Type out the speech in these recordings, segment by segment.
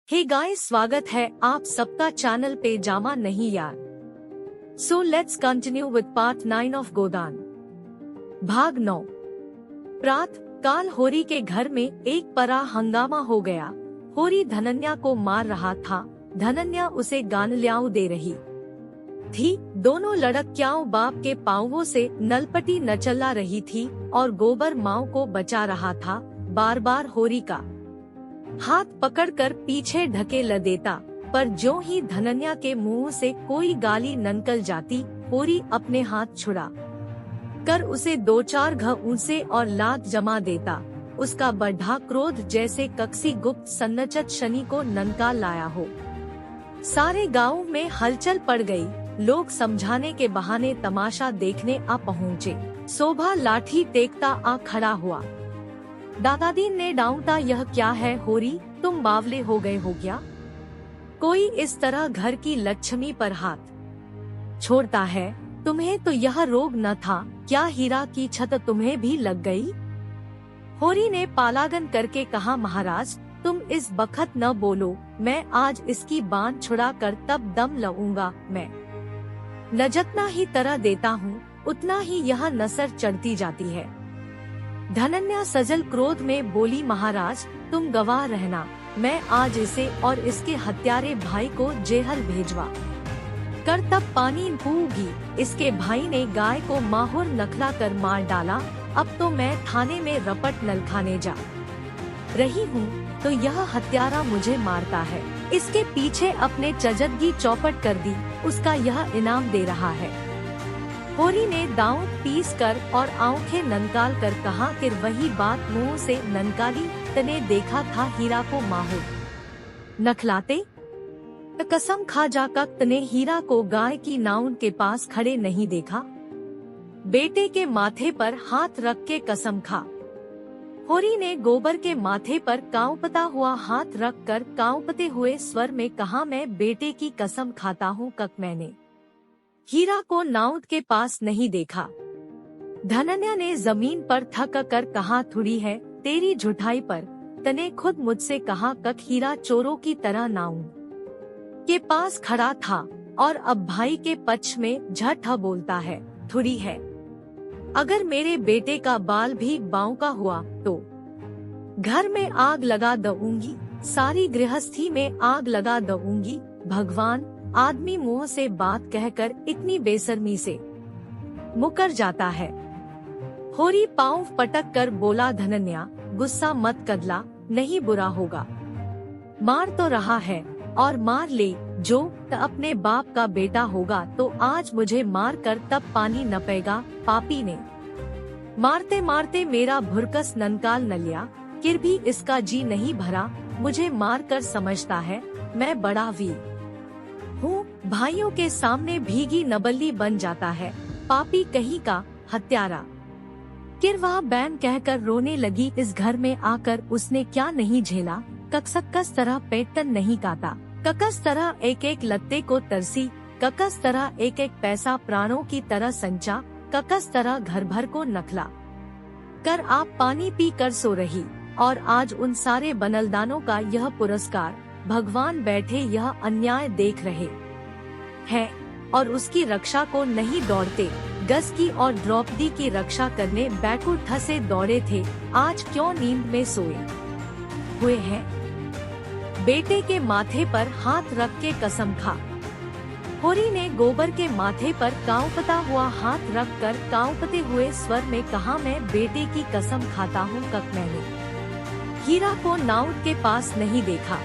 Hey guys, स्वागत है आप सबका चैनल पे जामा नहीं यार। So let's continue with part 9 of Godan भाग 9। प्रात काल होरी के घर में एक बड़ा हंगामा हो गया। होरी धनन्या को मार रहा था। धनन्या उसे गानल्याऊ दे रही थी। दोनों लड़कियां बाप के पांवों से नलपटी नचला रही थी और गोबर माँ को बचा रहा था। बार बार होरी का हाथ पकड़कर पीछे ढकेल देता, पर ज्यों ही धनन्या के मुंह से कोई गाली निकल जाती, होरी अपने हाथ छुड़ा कर उसे 2-4 घूंसे और लात जमा देता। उसका बढ़ा क्रोध जैसे कक्सी गुप्त सन्नचत शनि को ननका लाया हो। सारे गांव में हलचल पड़ गई। लोग समझाने के बहाने तमाशा देखने आ पहुँचे। शोभा लाठी टेकता आ खड़ा हुआ। दादाजी ने डांटा, यह क्या है होरी, तुम बावले हो गए हो क्या? कोई इस तरह घर की लक्ष्मी पर हाथ छोड़ता है? तुम्हें तो यह रोग न था क्या? हीरा की छत तुम्हें भी लग गई? होरी ने पालागन करके कहा, महाराज तुम इस बखत न बोलो, मैं आज इसकी बांध छुड़ा कर तब दम लूंगा। मैं न जितना ही तरह देता हूँ उतना ही यह नसर चढ़ती जाती है। धनन्या सजल क्रोध में बोली, महाराज तुम गवाह रहना, मैं आज इसे और इसके हत्यारे भाई को जेहल भेजवा कर तब पानी पूगी। इसके भाई ने गाय को माहुर नखला कर मार डाला। अब तो मैं थाने में रपट नल खाने जा रही हूँ तो यह हत्यारा मुझे मारता है। इसके पीछे अपने चजदगी चौपट कर दी, उसका यह इनाम दे रहा है। होरी ने दांत पीस कर और आंखें ननकाल कर कहा कि वही बात मुंह से ननकाली, तने देखा था हीरा को माहुर नखलाते? कसम खा जा का तने हीरा को गाय की नाउन के पास खड़े नहीं देखा? बेटे के माथे पर हाथ रख के कसम खा। होरी ने गोबर के माथे पर कांपता हुआ हाथ रख कर कांपते हुए स्वर में कहा, मैं बेटे की कसम खाता हूँ कक मैंने हीरा को नाउद के पास नहीं देखा। धनन्या ने जमीन पर थक कर कहा, थोड़ी है तेरी झूठाई पर, तने खुद मुझसे कहा कक हीरा चोरों की तरह नाउद के पास खड़ा था और अब भाई के पक्ष में झट बोलता है। थोड़ी है, अगर मेरे बेटे का बाल भी बांका हुआ तो घर में आग लगा दूंगी, सारी गृहस्थी में आग लगा दूंगी। भगवान, आदमी मुंह से बात कहकर इतनी बेशर्मी से मुकर जाता है। होरी पांव पटक कर बोला, धनन्या गुस्सा मत कदला, नहीं बुरा होगा। मार तो रहा है और मार ले, जो अपने बाप का बेटा होगा तो आज मुझे मार कर तब पानी न पेगा। पापी ने मारते मारते मेरा भुरकस ननकाल न लिया, फिर भी इसका जी नहीं भरा। मुझे मार कर समझता है मैं बड़ा वीर हूँ, भाइयों के सामने भीगी नबल्ली बन जाता है। पापी कहीं का, हत्यारा। फिर वह बैन कहकर रोने लगी। इस घर में आकर उसने क्या नहीं झेला। ककस तरह पेटन नहीं काटा, ककस तरह एक एक लत्ते को तरसी, ककस तरह एक एक पैसा प्राणों की तरह संचा, ककस तरह घर भर को नखला कर आप पानी पी कर सो रही, और आज उन सारे बनलदानों का यह पुरस्कार। भगवान बैठे यह अन्याय देख रहे हैं और उसकी रक्षा को नहीं दौड़ते। गस की और द्रौपदी की रक्षा करने बैकुंठ से दौड़े थे, आज क्यों नींद में सोए हुए हैं? बेटे के माथे पर हाथ रख के कसम खा। होरी ने गोबर के माथे पर कांपता हुआ हाथ रख कर कांपते हुए स्वर में कहा, मैं बेटे की कसम खाता हूँ कक मैंने हीरा को नाउद के पास नहीं देखा।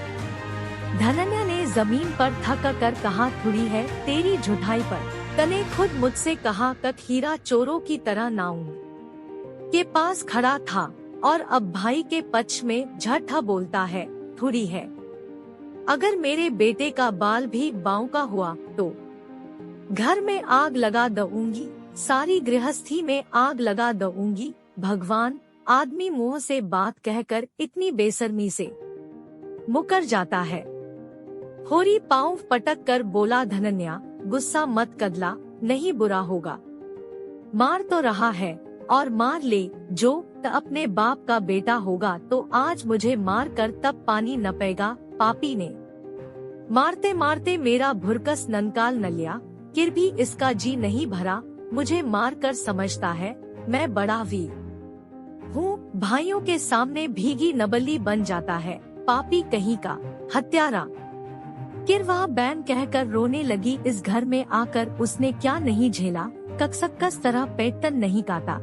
धनन्या ने जमीन पर थक कर कहा, थोड़ी है तेरी झूठाई पर, तने खुद मुझसे कहा कक हीरा चोरों की तरह नाउद के पास खड़ा था और अब भाई के पक्ष में झट बोलता है। थोड़ी है, अगर मेरे बेटे का बाल भी बांका हुआ तो घर में आग लगा दूंगी, सारी गृहस्थी में आग लगा दूंगी। भगवान, आदमी मुंह से बात कहकर इतनी बेशर्मी से मुकर जाता है। होरी पांव पटक कर बोला, धनन्या गुस्सा मत कदला, नहीं बुरा होगा। मार तो रहा है और मार ले, जो अपने बाप का बेटा होगा तो आज मुझे मार कर तब पानी न पेगा। पापी ने। मारते मारते मेरा भुरकस ननकाल न लिया, फिर भी इसका जी नहीं भरा, मुझे मार कर समझता है मैं बड़ा वीर हूँ। भाइयों के सामने भीगी नबली बन जाता है, पापी कहीं का, हत्यारा। फिर वह बैन कहकर रोने लगी। इस घर में आकर उसने क्या नहीं झेला, ककस तरह पेटन नहीं काटा,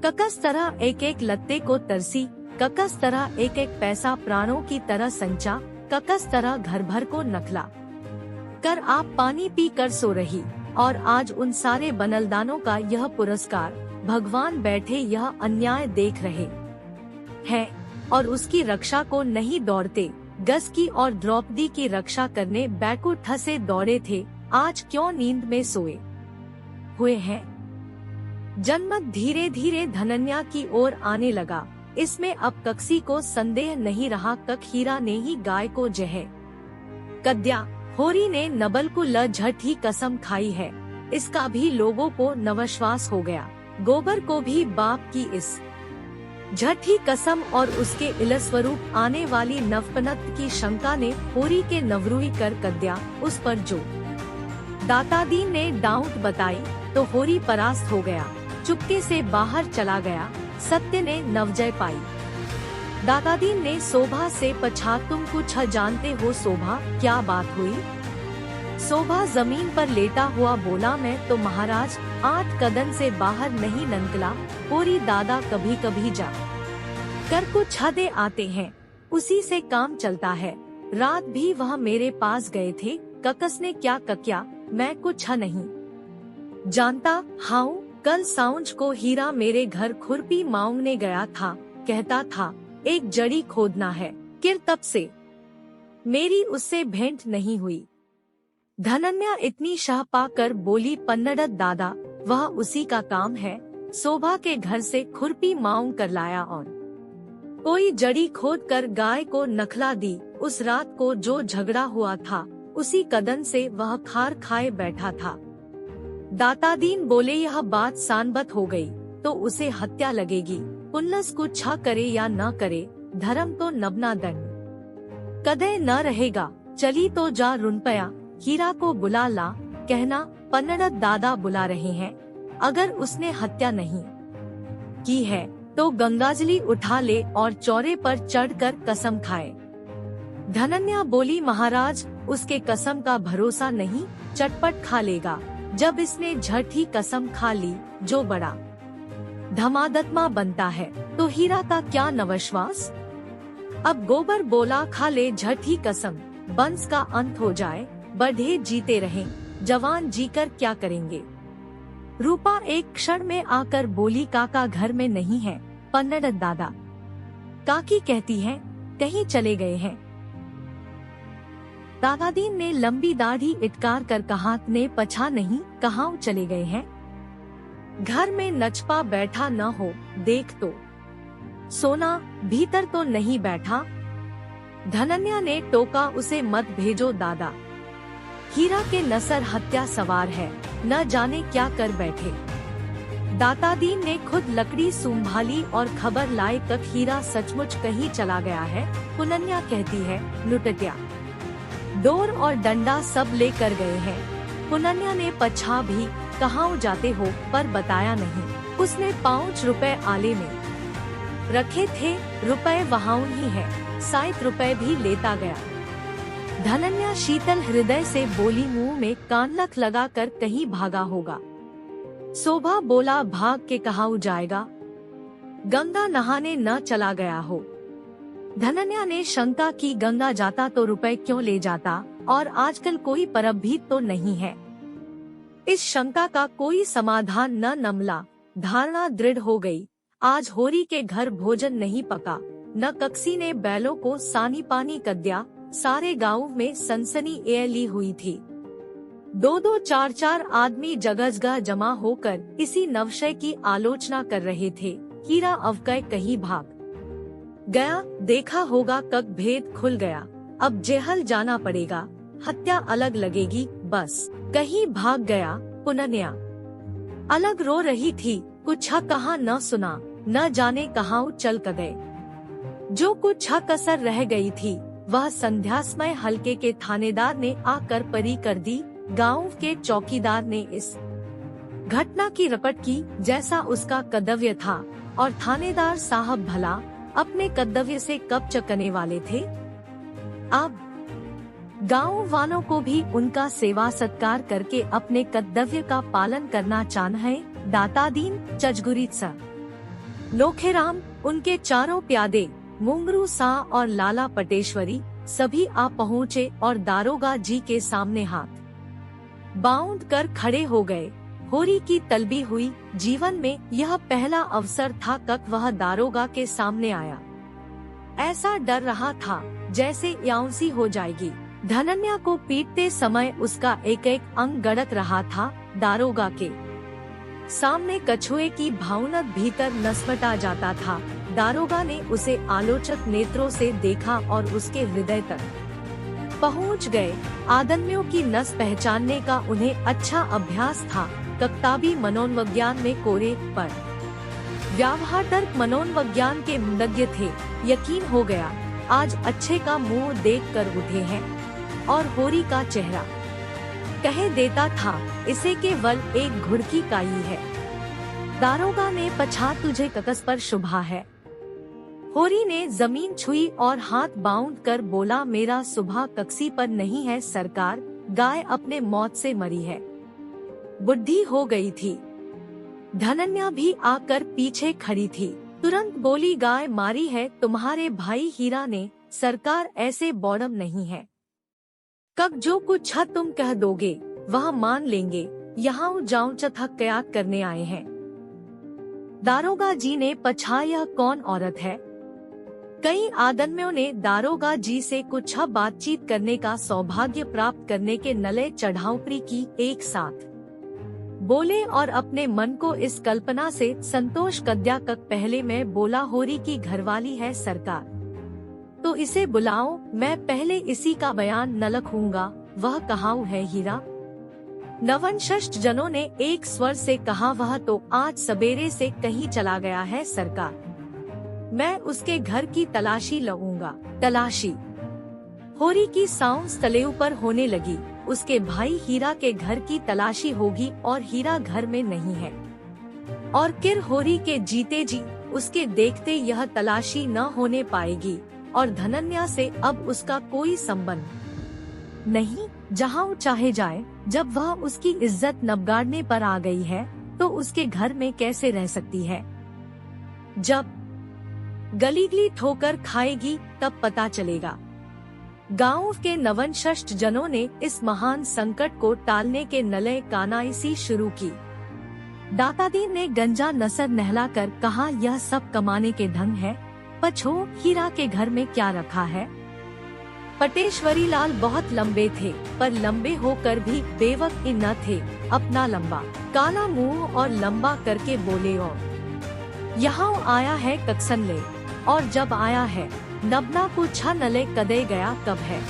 ककस तरह एक एक लत्ते को तरसी, ककस तरह एक एक पैसा प्राणों की तरह संचा, ककस तरह घर भर को नखला कर आप पानी पी कर सो रही। और आज उन सारे बनलदानों का यह पुरस्कार, भगवान बैठे यह अन्याय देख रहे हैं और उसकी रक्षा को नहीं दौड़ते। गस की और द्रौपदी की रक्षा करने बैकुंठ से दौड़े थे, आज क्यों नींद में सोए हुए हैं। जनमत धीरे धीरे धनन्या की ओर आने लगा। इसमें अब कक्सी को संदेह नहीं रहा, कक हीरा ने ही गाय को जह कद्या, होरी ने नबल को ल झट ही कसम खाई है। इसका भी लोगों को नवश्वास हो गया। गोबर को भी बाप की इस झठी कसम और उसके इलस्वरूप आने वाली नवपनत की शंका ने होरी के नवरूई कर कद्या। उस पर जो दातादीन ने डाउट बताई तो होरी परास्त हो गया, चुपके से बाहर चला गया। सत्य ने नवजय पाई। दातादीन ने शोभा से पूछा, तुम कुछ जानते हो शोभा, क्या बात हुई। शोभा जमीन पर लेटा हुआ बोला, मैं तो महाराज 8 कदम से बाहर नहीं निकला। होरी दादा कभी कभी जा कर कुछ हदे आते हैं, उसी से काम चलता है। रात भी वह मेरे पास गए थे। ककस ने क्या कक्या, मैं कुछ नहीं जानता। हाउ कल सांझ को हीरा मेरे घर खुरपी मांगने गया था, कहता था एक जड़ी खोदना है। किर तब से मेरी उससे भेंट नहीं हुई। धनन्या इतनी शाह पाकर बोली, पन्नड़त दादा वह उसी का काम है। शोभा के घर से खुरपी मांग कर लाया और कोई जड़ी खोद कर गाय को नखला दी। उस रात को जो झगड़ा हुआ था उसी कदन से वह खार खाए बैठा था। दातादीन बोले, यह बात सानबत हो गई तो उसे हत्या लगेगी। पुल्लस को छा करे या न करे, धर्म तो नबना दंड कदे न रहेगा। चली तो जा रुनपया, हीरा को बुला ला, कहना पन्नड़त दादा बुला रहे हैं। अगर उसने हत्या नहीं की है तो गंगाजली उठा ले और चौरे पर चढ़कर कसम खाए। धनन्या बोली, महाराज उसके कसम का भरोसा नहीं, चटपट खा लेगा। जब इसने झट ही कसम खा ली, जो बड़ा धमादत्मा बनता है तो हीरा का क्या नवश्वास। अब गोबर बोला, खा ले झट ही कसम, वंश का अंत हो जाए। बढ़े जीते रहें, जवान जीकर क्या करेंगे। रूपा एक क्षण में आकर बोली, काका घर में नहीं है। पन्नड़त दादा काकी कहती है कहीं चले गए हैं। दादादीन ने लंबी दाढ़ी इटकार कर कहा, ने पछा नहीं, कहाँ चले गए हैं। घर में नचपा बैठा न हो, देख तो सोना भीतर तो नहीं बैठा। धनन्या ने टोका, उसे मत भेजो दादा, हीरा के नसर हत्या सवार है, न जाने क्या कर बैठे। दातादीन ने खुद लकड़ी संभाली और खबर लाए, तक हीरा सचमुच कहीं चला गया है। पुनन्या कहती है, लुटटिया डोर और डंडा सब लेकर गए हैं। पुनन्या ने पछा भी, कहाँ जाते हो, पर बताया नहीं। उसने 5 रुपए आले में रखे थे, रुपए वहाँ ही है, 7 रुपए भी लेता गया। धनन्या शीतल हृदय से बोली, मुंह में कानलख लगा कर कहीं भागा होगा। शोभा बोला, भाग के कहाँ जाएगा, गंगा नहाने न चला गया हो। धनन्या ने शंका की, गंगा जाता तो रुपए क्यों ले जाता, और आजकल कोई परब भी तो नहीं है। इस शंका का कोई समाधान न नमला। धारणा दृढ़ हो गई, आज होरी के घर भोजन नहीं पका, न कक्सी ने बैलों को सानी पानी कद्या। सारे गांव में सनसनी ली हुई थी। 2-2, 4-4 आदमी जगह जमा होकर इसी नवशय की आलोचना कर रहे थे। हीरा अवकय कहीं भाग गया, देखा होगा कक भेद खुल गया, अब जेहल जाना पड़ेगा, हत्या अलग लगेगी, बस कहीं भाग गया। पुनन्या अलग रो रही थी, कुछ कहा न सुना, न जाने कहाँ चल गए। जो कुछ कसर रह गई थी वह संध्या समय हल्के के थानेदार ने आकर परी कर दी। गांव के चौकीदार ने इस घटना की रपट की जैसा उसका कर्तव्य था, और थानेदार साहब भला अपने कर्तव्य से कब चकने वाले थे। अब गांव वालों को भी उनका सेवा सत्कार करके अपने कर्तव्य का पालन करना चाहिए है। दातादीन, चजगुरीत्सा, लोखेराम, उनके चारों प्यादे मुंगरू सा और लाला पटेश्वरी सभी आ पहुँचे और दारोगा जी के सामने हाथ बाउंड कर खड़े हो गए। होरी की तलबी हुई। जीवन में यह पहला अवसर था कब वह दारोगा के सामने आया। ऐसा डर रहा था जैसे याउंसी हो जाएगी। धनन्या को पीटते समय उसका एक एक अंग गड़क रहा था। दारोगा के सामने कछुए की भावनक भीतर नसमटा जाता था। दारोगा ने उसे आलोचक नेत्रों से देखा और उसके हृदय तक पहुंच गए। आदमियों की नस पहचानने का उन्हें अच्छा अभ्यास था। कक्ताबी मनोविज्ञान में कोरे पर व्यवहार तर्क मनोविज्ञान के मुंदज्ञ थे। यकीन हो गया आज अच्छे का मुंह देख कर उठे हैं। और होरी का चेहरा कह देता था इसे केवल एक घुड़की काई है। दारोगा ने पछा तुझे ककस पर शुभा है। होरी ने जमीन छुई और हाथ बाउंड कर बोला मेरा सुबह कक्सी पर नहीं है सरकार, गाय अपने मौत से मरी है। बुढ़ी हो गई थी। धनन्या भी आकर पीछे खड़ी थी। तुरंत बोली गाय मारी है तुम्हारे भाई हीरा ने, सरकार ऐसे बौड़म नहीं है। कब जो कुछ तुम कह दोगे वह मान लेंगे। यहाँ जाऊं चथक कयात करने आए हैं। दारोगा जी ने पछा यह कौन औरत है। कई आदमियों ने दारोगा जी से कुछ बातचीत करने का सौभाग्य प्राप्त करने के नले चढ़ाऊपरी की एक साथ बोले और अपने मन को इस कल्पना से संतोष कद्या तक पहले मैं बोला होरी की घरवाली है सरकार, तो इसे बुलाओ, मैं पहले इसी का बयान न लिखूंगा। वह कहाँ है हीरा। नवनशिष्ट जनों ने एक स्वर से कहा वह तो आज सवेरे से कहीं चला गया है सरकार, मैं उसके घर की तलाशी लूंगा। तलाशी। होरी की साउंस तले ऊपर होने लगी। उसके भाई हीरा के घर की तलाशी होगी और हीरा घर में नहीं है। और किर होरी के जीते जी उसके देखते यह तलाशी न होने पाएगी और धनन्या से अब उसका कोई संबंध नहीं। जहाँ चाहे जाए, जब वह उसकी इज्जत नबगाड़ने पर आ गई है तो उसके घर में कैसे रह सकती है। जब गलीगली ठोकर खाएगी तब पता चलेगा। गांव के नवनशिष्ट जनों ने इस महान संकट को टालने के नले कानाइसी शुरू की। दातादीन ने गंजा नसर नहलाकर कहा यह सब कमाने के ढंग है। पछो हीरा के घर में क्या रखा है। पटेश्वरी लाल बहुत लंबे थे पर लंबे होकर भी बेवकूफ न थे। अपना लंबा काला मुंह और लंबा करके बोले और यहाँ आया है कक्सन ले, और जब आया है नबना को छा नले कदे गया कब है।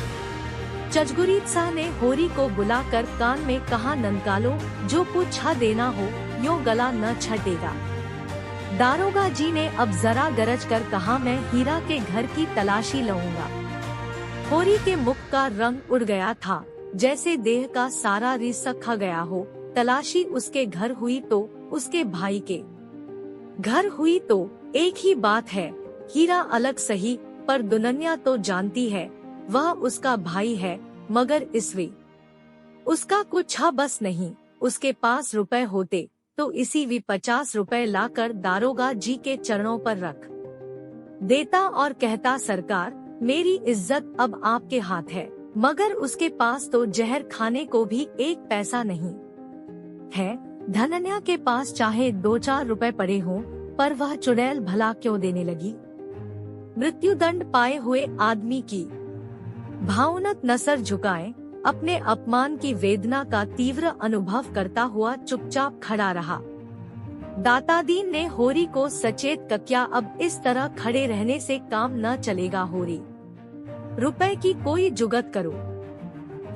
चजगुरीत शाह ने होरी को बुलाकर कान में कहा ननकालो, जो पूछा देना हो यो गला न छटेगा। दारोगा जी ने अब जरा गरज कर कहा मैं हीरा के घर की तलाशी लूंगा। होरी के मुख का रंग उड़ गया था जैसे देह का सारा रिस खा गया हो। तलाशी उसके घर हुई तो उसके भाई के घर हुई तो एक ही बात है। हीरा अलग सही पर दुनन्या तो जानती है वह उसका भाई है, मगर इसवी उसका कुछ बस नहीं। उसके पास रुपए होते तो इसी भी 50 रुपए लाकर दारोगा जी के चरणों पर रख देता और कहता सरकार मेरी इज्जत अब आपके हाथ है। मगर उसके पास तो जहर खाने को भी एक पैसा नहीं है। धनन्या के पास चाहे 2-4 रुपए पड़े हों पर वह चुड़ैल भला क्यों देने लगी। मृत्युदंड पाए हुए आदमी की भावनात्मक नसर झुकाए अपने अपमान की वेदना का तीव्र अनुभव करता हुआ चुपचाप खड़ा रहा। दातादीन ने होरी को सचेत किया अब इस तरह खड़े रहने से काम न चलेगा। होरी रुपए की कोई जुगत करो।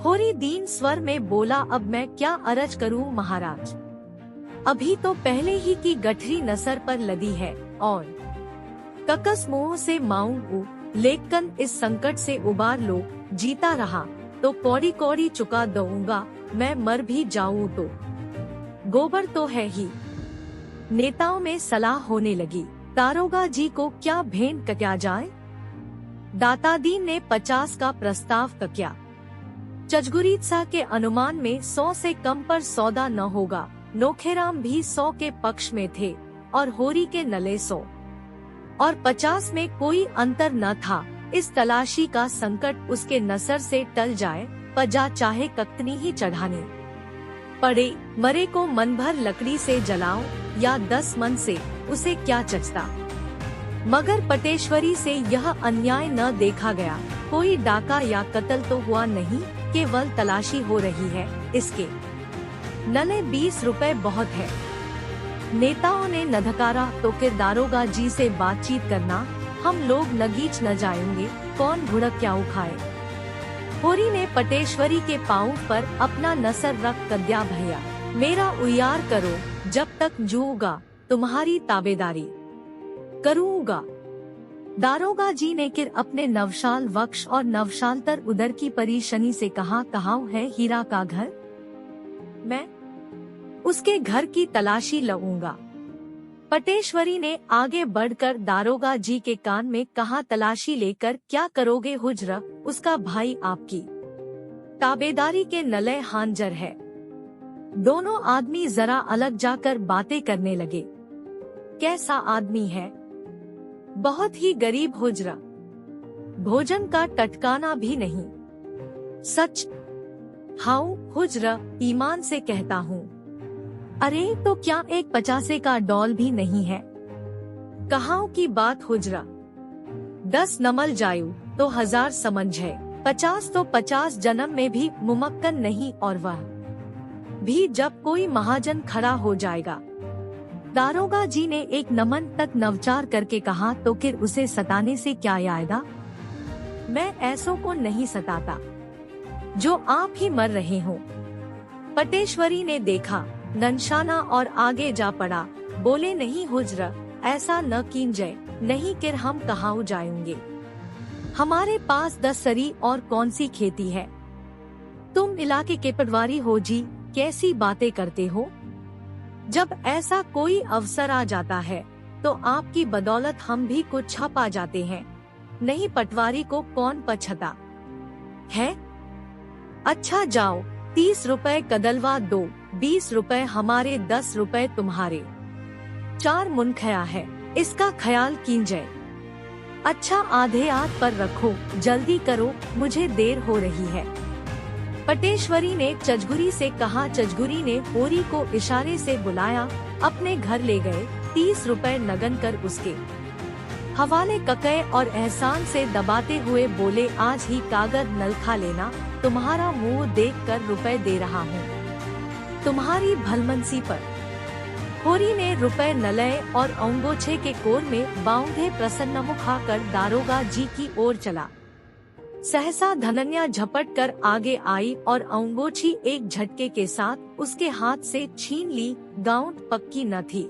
होरी दीन स्वर में बोला अब मैं क्या अर्ज करूं महाराज, अभी तो पहले ही की गठरी नसर पर लदी है और ककस मुंह से माऊं लेकिन इस संकट से उबार लो, जीता रहा तो कौड़ी कौड़ी चुका दूंगा, मैं मर भी जाऊं तो गोबर तो है ही। नेताओं में सलाह होने लगी, दारोगा जी को क्या भेंट कक्या जाए। दातादीन ने 50 का प्रस्ताव कक्या। चजगुरीत्सा के अनुमान में 100 से कम पर सौदा न होगा। नोखेराम भी 100 के पक्ष में थे और होरी के नले 100 और 50 में कोई अंतर न था। इस तलाशी का संकट उसके नसर से टल जाए, पजा चाहे कक्तनी ही चढ़ाने पड़े। मरे को मन भर लकड़ी से जलाओ या 10 मन से, उसे क्या चचता। मगर पटेश्वरी से यह अन्याय न देखा गया। कोई डाका या कत्ल तो हुआ नहीं, केवल तलाशी हो रही है। इसके नले 20 रुपए बहुत है। नेताओं ने नधकारा तो फिर दारोगा जी से बातचीत करना, हम लोग नगीच न जाएंगे, कौन घुड़क क्या उखाए। होरी ने पटेश्वरी के पाँव पर अपना नसर रख कद्या, भैया मेरा उयार करो, जब तक जूऊंगा तुम्हारी ताबेदारी करूँगा। दारोगा जी ने फिर अपने नवशाल वक्ष और नवशालतर उदर की परीशनी से कहा, कहाँ है हीरा का घर, मैं उसके घर की तलाशी लूंगा। पटेश्वरी ने आगे बढ़कर दारोगा जी के कान में कहा, तलाशी लेकर क्या करोगे हुजरा, उसका भाई आपकी ताबेदारी के नले हांजर है। दोनों आदमी जरा अलग जाकर बातें करने लगे। कैसा आदमी है, बहुत ही गरीब हुजरा, भोजन का टटकाना भी नहीं। सच हाउ हुजरा, ईमान से कहता हूँ। अरे तो क्या एक 50 का डॉल भी नहीं है। कहां की बात हुजरा, 10 नमल जायु तो 1000 समझ है, 50 तो 50 जन्म में भी मुमक्कन नहीं, और वह भी जब कोई महाजन खड़ा हो जाएगा। दारोगा जी ने एक नमन तक नवचार करके कहा, तो फिर उसे सताने से क्या आएगा। मैं ऐसों को नहीं सताता जो आप ही मर रहे हो। पटेश्वरी ने देखा ननशाना और आगे जा पड़ा। बोले, नहीं हुजरा, ऐसा न कीजिए, नहीं किर हम कहाँ जाएंगे, हमारे पास 10 सरी और कौन सी खेती है। तुम इलाके के पटवारी हो जी, कैसी बातें करते हो। जब ऐसा कोई अवसर आ जाता है तो आपकी बदौलत हम भी कुछ छपा जाते हैं, नहीं पटवारी को कौन पछता है। अच्छा जाओ, 30 रुपए कदलवा दो, 20 रुपए हमारे, 10 रुपए तुम्हारे। 4 मुनखया है, इसका ख्याल कीजिए। अच्छा आधे आध पर रखो, जल्दी करो, मुझे देर हो रही है। पटेश्वरी ने चजगुरी से कहा। चजगुरी ने होरी को इशारे से बुलाया, अपने घर ले गए। 30 रुपए नगन कर उसके हवाले कके और एहसान से दबाते हुए बोले, आज ही कागज नलखा लेना, तुम्हारा मुंह देखकर रुपए दे रहा हूँ, तुम्हारी भलमनसी पर। होरी ने रुपए नलय और अंगोछे के कोर में बांधे प्रसन्न मुख खाकर दारोगा जी की ओर चला। सहसा धनन्या झपट कर आगे आई और अंगोछी एक झटके के साथ उसके हाथ से छीन ली। गांठ पक्की न थी,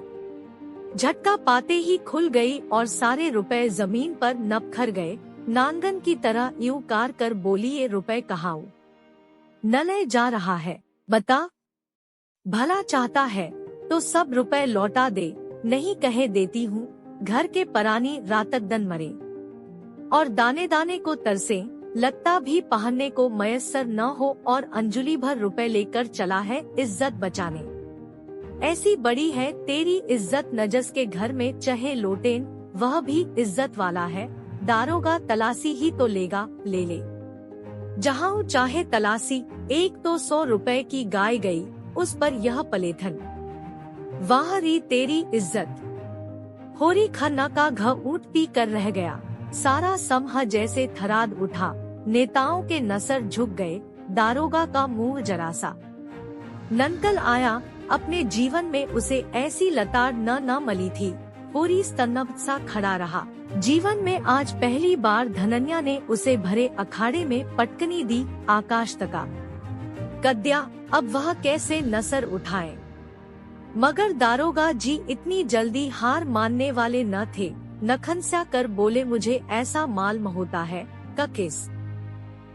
झटका पाते ही खुल गई और सारे रुपए जमीन पर नपखर गए। नांगन की तरह यूं कार कर बोली, ये रुपए कहाँ नले जा रहा है, बता। भला चाहता है तो सब रुपए लौटा दे, नहीं कहे देती हूँ। घर के परानी रातक दन मरे और दाने दाने को तरसे, लगता भी पहनने को मयस्सर न हो, और अंजुली भर रुपए लेकर चला है इज्जत बचाने। ऐसी बड़ी है तेरी इज्जत, नजस के घर में चहे लोटेन, वह भी इज्जत वाला है। दारोगा तलाशी ही तो लेगा, ले ले जहाँ चाहे तलाशी। एक तो 100 रुपए की गाय गई, उस पर यह पलेथन, वाह री तेरी इज्जत। होरी खन्ना का घ ऊँट पी कर रह गया। सारा समह जैसे थराद उठा, नेताओं के नसर झुक गए। दारोगा का मुंह जरासा ननकल आया, अपने जीवन में उसे ऐसी लताड़ न मली थी। होरी स्तब्ध सा खड़ा रहा। जीवन में आज पहली बार धनन्या ने उसे भरे अखाड़े में पटकनी दी। आकाश तका कद्या, अब वह कैसे नसर उठाए। मगर दारोगा जी इतनी जल्दी हार मानने वाले न थे। नखनस्या कर बोले मुझे ऐसा मालूम होता है किस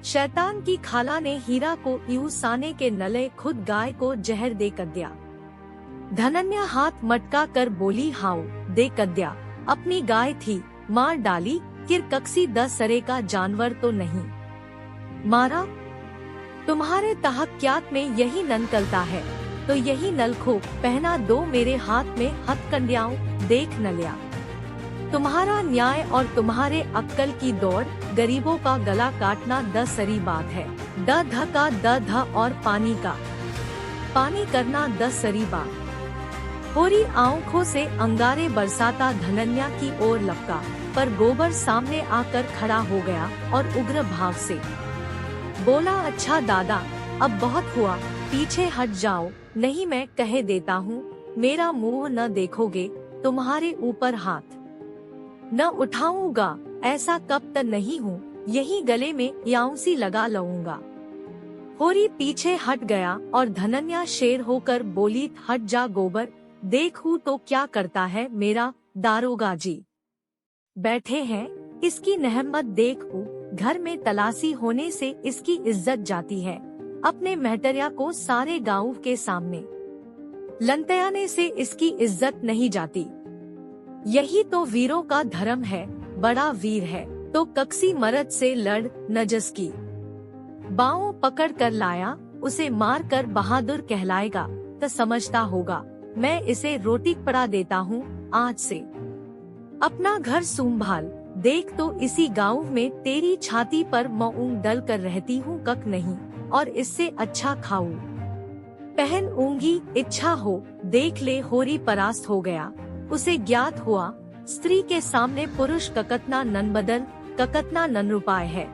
शैतान की खाला ने हीरा को यूं साने के नले खुद गाय को जहर दे कर दिया। धनन्या हाथ मटका कर बोली हाउ दे कर दिया, अपनी गाय थी मार डाली, किर कक्सी 10 सरे का जानवर तो नहीं मारा। तुम्हारे तहक्यात में यही नलकलता है तो यही नलखो पहना दो मेरे हाथ में हथकंडियाओं देख न लिया। तुम्हारा न्याय और तुम्हारे अक्कल की दौड़ गरीबों का गला काटना 10 सरी बात है। द ध का द ध और पानी का पानी करना 10 सरी बात। होरी आंखों से अंगारे बरसाता धनन्या की ओर लपका, पर गोबर सामने आकर खड़ा हो गया और उग्र भाव से बोला अच्छा दादा अब बहुत हुआ, पीछे हट जाओ नहीं मैं कह देता हूँ मेरा मुंह न देखोगे तुम्हारे ऊपर हाथ न उठाऊंगा। ऐसा कब तक नहीं हूँ, यही गले में याऊंसी लगा लूंगा। होरी पीछे हट गया और धनन्या शेर होकर बोली हट जा गोबर, देखूं तो क्या करता है मेरा दारोगा जी बैठे हैं, इसकी नहमत देखूं, घर में तलाशी होने से इसकी इज्जत जाती है, अपने महटरिया को सारे गांव के सामने लंतयाने से इसकी इज्जत नहीं जाती। यही तो वीरों का धर्म है, बड़ा वीर है तो कक्सी मर्द से लड़ नजस की बाहों पकड़ कर लाया, उसे मार कर बहादुर कहलाएगा तो समझता होगा मैं इसे रोटी पड़ा देता हूँ आज से। अपना घर संभाल, देख तो इसी गांव में तेरी छाती पर मूंग डल कर रहती हूँ कक नहीं, और इससे अच्छा खाऊं पहन ऊंगी इच्छा हो देख ले। होरी परास्त हो गया, उसे ज्ञात हुआ स्त्री के सामने पुरुष ककतना नन ककतना नन रुपाय है।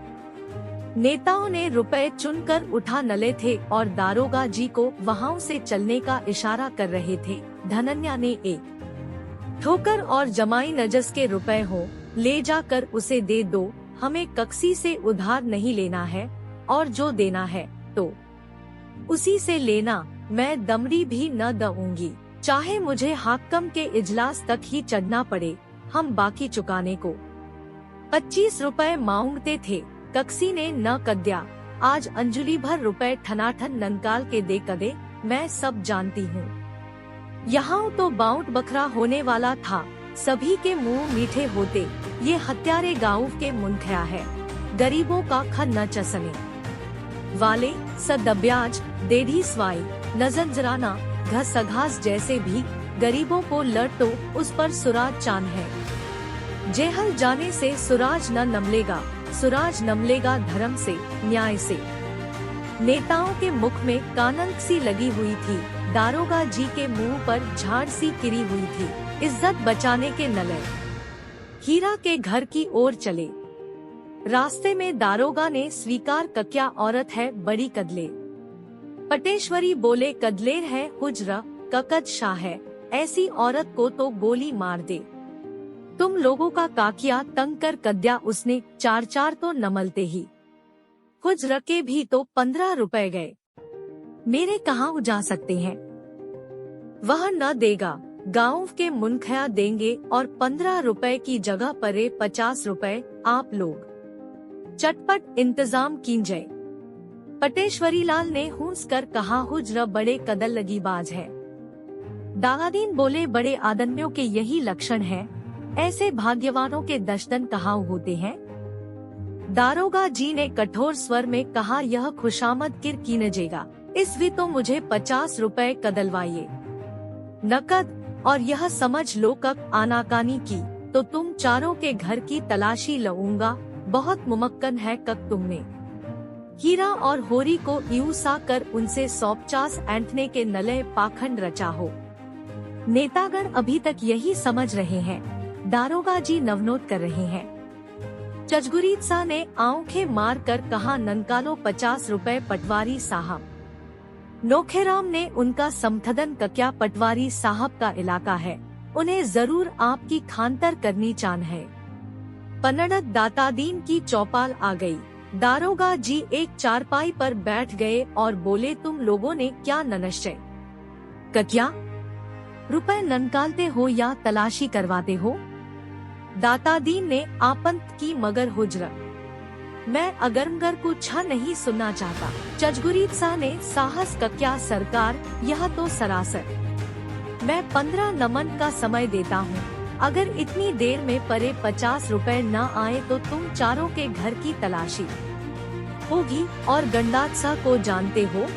नेताओं ने रुपए चुनकर उठा नले थे और दारोगा जी को वहां से चलने का इशारा कर रहे थे। धनन्या ने एक ठोकर और जमाई नजस के रुपए हो ले जाकर उसे दे दो, हमें कक्सी से उधार नहीं लेना है और जो देना है तो उसी से लेना, मैं दमड़ी भी न दूंगी, चाहे मुझे हाकम के इजलास तक ही चढ़ना पड़े, हम बाकी चुकाने को 25 रुपए मांगते थे। कक्सी ने न कद्या, आज अंजुली भर रुपए ठनाठन ननकाल के दे कदे, मैं सब जानती हूँ। यहाँ तो बाउंट बखरा होने वाला था, सभी के मुंह मीठे होते, ये हत्यारे गाँव के मुनखया है, गरीबों का खन न चसने वाले सदब्याज देढ़ी स्वाई नजंजराना घसघास जैसे भी गरीबों को लड़ तो उस पर सुराज चांद है। जेहल जाने से सुराज न नमलेगा, सुराज नमलेगा धर्म से न्याय से। नेताओं के मुख में कानंक सी लगी हुई थी, दारोगा जी के मुंह पर झाड़ सी गिरी हुई थी। इज्जत बचाने के नले हीरा के घर की ओर चले। रास्ते में दारोगा ने स्वीकार कक्या औरत है बड़ी कदले। पटेश्वरी बोले कदलेर है हुजरा ककद शाह है, ऐसी औरत को तो गोली मार दे। तुम लोगों का काकिया तंग कर कद्या उसने 4 तो नमलते ही हुजरा के भी तो 15 रुपए गए, मेरे कहाँ जा सकते हैं। वह न देगा, गांव के मुनखया देंगे और 15 रुपए की जगह पर 50 रुपए आप लोग चटपट इंतजाम कीजिए। पटेश्वरी लाल ने हूंस कर कहा हुजरा बड़े कदल लगी बाज है। दागादीन बोले बड़े आदमियों के यही लक्षण है, ऐसे भाग्यवानों के दशदन कहाँ होते हैं। दारोगा जी ने कठोर स्वर में कहा यह खुशामद किर की नजेगा, इस भी तो मुझे 50 रुपए कदलवाइए नकद, और यह समझ लो कक आनाकानी की तो तुम चारों के घर की तलाशी लूंगा, बहुत मुमक्कन है कक तुमने हीरा और होरी को यूं सा कर उनसे 150 ऐंठने के नले पाखंड रचा हो। नेतागण अभी तक यही समझ रहे हैं, दारोगा जी नवनोट कर रहे हैं। चजगुरीत सा ने आंखें मार कर कहा ननकालो 50 रुपए पटवारी साहब। नोखेराम ने उनका समथदन कक्या पटवारी साहब का इलाका है, उन्हें जरूर आपकी खानतर करनी चान है। पन्नड़त दातादीन की चौपाल आ गई। दारोगा जी एक चारपाई पर बैठ गए और बोले तुम लोगों ने क्या ननश्चय कक्या रुपए ननकालते हो या तलाशी करवाते हो। दातादीन ने आपंत की मगर हुज्र। मैं अगरमगर को छा नहीं सुनना चाहता। चजगुरीत सा ने साहस का क्या सरकार, यह तो सरासर। मैं 15 नमन का समय देता हूँ। अगर इतनी देर में परे 50 रुपए न आए तो तुम चारों के घर की तलाशी होगी। और गंडात सा को जानते हो,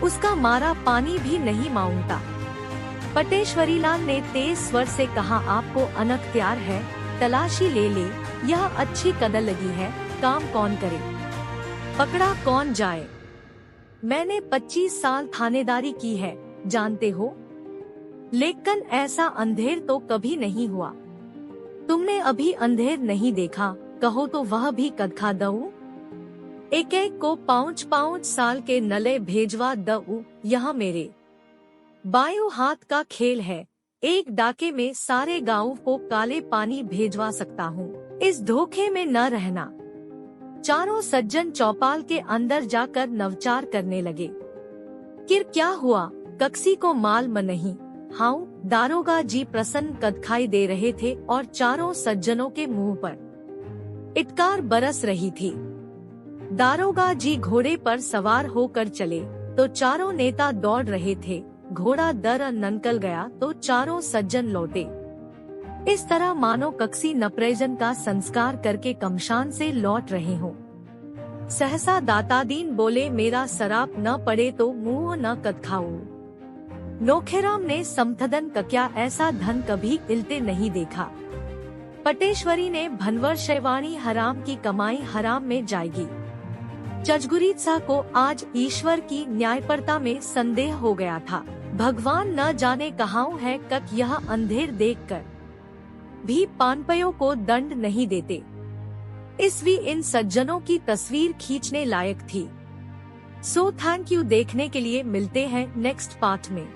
उसका मारा पानी भी नहीं मांगता। पटेश्वरीलाल ने तेज स्वर से कहा, आपको अनख्तियार है, तलाशी ले ले, यह अच्छी कदर लगी है, काम कौन करे, पकड़ा कौन जाए। मैंने 25 साल थानेदारी की है, जानते हो, लेकिन ऐसा अंधेर तो कभी नहीं हुआ। तुमने अभी अंधेर नहीं देखा, कहो तो वह भी कदखा दऊ। एक एक को 5-5 साल के नले भेजवा दऊ। यह मेरे बायों हाथ का खेल है, एक डाके में सारे गांव को काले पानी भेजवा सकता हूँ, इस धोखे में न रहना। चारों सज्जन चौपाल के अंदर जाकर नवचार करने लगे। किर क्या हुआ, कक्सी को माल म नहीं। हाँ, दारोगा जी प्रसन्न कदखाई दे रहे थे और चारों सज्जनों के मुंह पर इटकार बरस रही थी। दारोगा जी घोड़े पर सवार होकर चले तो चारों नेता दौड़ रहे थे। घोड़ा दर ननकल गया तो चारों सज्जन लौटे। इस तरह मानो कक्सी नपरेजन का संस्कार करके कमशान से लौट रहे हो। सहसा दातादीन बोले, मेरा सराप न पड़े तो मुंह न कदखाऊ। नोखेराम ने समथदन का क्या ऐसा धन कभी इल्ते नहीं देखा। पटेश्वरी ने भनवर शैवाणी हराम की कमाई हराम में जाएगी। चजगुरीत सा को आज ईश्वर की न्यायपरता में संदेह हो गया था। भगवान न जाने कहाँ है, कक यह अंधेर देखकर भी पानपयों को दंड नहीं देते। इसलिए इन सज्जनों की तस्वीर खींचने लायक थी। So thank you. देखने के लिए मिलते हैं नेक्स्ट पार्ट में।